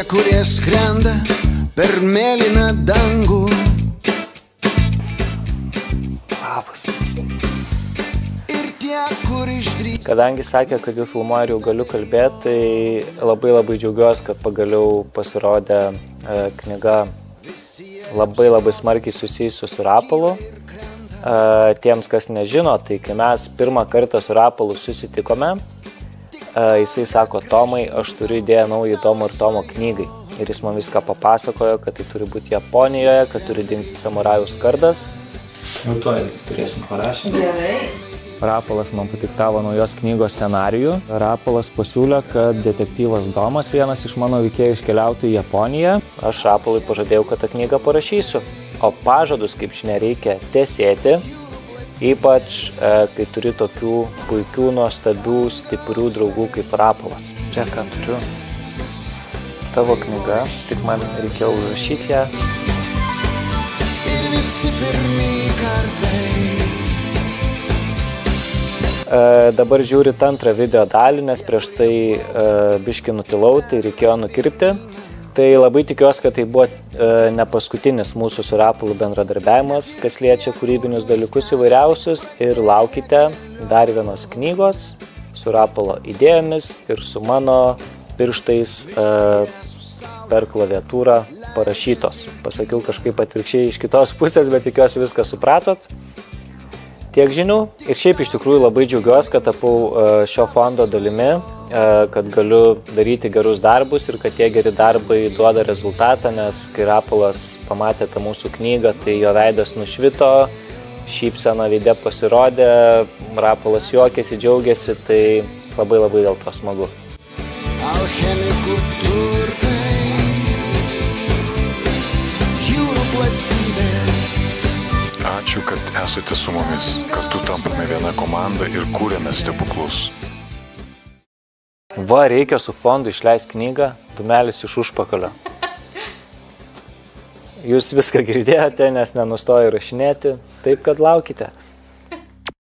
kurie skrenda per mėlyną dangų. Labas. Ir tie, kur išdrįs. Kadangi sakė, kad jau filmuoju ir jau galiu kalbėti, tai labai džiaugiuosi, kad pagaliau pasirodė knyga labai smarkiai susijusi su Rapolu. Tiems, kas nežino, tai kai mes pirmą kartą su Rapolu susitikome, jisai sako, Tomai, aš turiu idėją naujai Tomo ir Tomo knygai. Ir jis man viską papasakojo, kad tai turi būti Japonijoje, kad turi dingti samurajaus kardas. Jau to turėsim parašyti. Gerai. Rapolas man padiktavo naujos knygos scenarijų. Rapolas pasiūlė, kad detektyvas Domas, vienas iš mano veikėjų, iškeliautų į Japoniją. Aš Rapolui pažadėjau, kad tą knygą parašysiu. O pažadus, kaip žinia, reikia tesėti, ypač kai turi tokių puikių, nuostabių, stiprių draugų kaip Rapolas. Čia ką turiu. Tavo knyga, tik man reikėjo užrašyti ją. Ir visi pirmi kartai. Dabar žiūrit antrą video dalį, nes prieš tai biškį nutilau, tai reikėjo nukirpti. Tai labai tikiuosi, kad tai buvo ne paskutinis mūsų su Rapolu bendradarbiavimas, kas liečia kūrybinius dalykus įvairiausius, ir laukite dar vienos knygos su Rapolo idėjomis ir su mano pirštais per klaviatūrą parašytos. Pasakiau kažkaip atvirkščiai iš kitos pusės, bet tikiuosi viską supratot. Tiek žinių. Ir šiaip iš tikrųjų labai džiaugiuosi, kad tapau šio fondo dalimi, kad galiu daryti gerus darbus ir kad tie geri darbai duoda rezultatą, nes kai Rapolas pamatė tą mūsų knygą, tai jo veidas nušvito, šypsena veide pasirodė, Rapolas juokėsi, džiaugiasi, tai labai dėl to smagu. Alchemikų turtai, jūrų platybės. Ačiū, kad esate su mumis. Kartu tampame viena komanda ir kūrėme stebuklus. Va, reikia su fondu išleisti knygą Dumelis iš užpakalio. Jūs viską girdėjote, nes nenustoju rašinėti, taip kad laukite.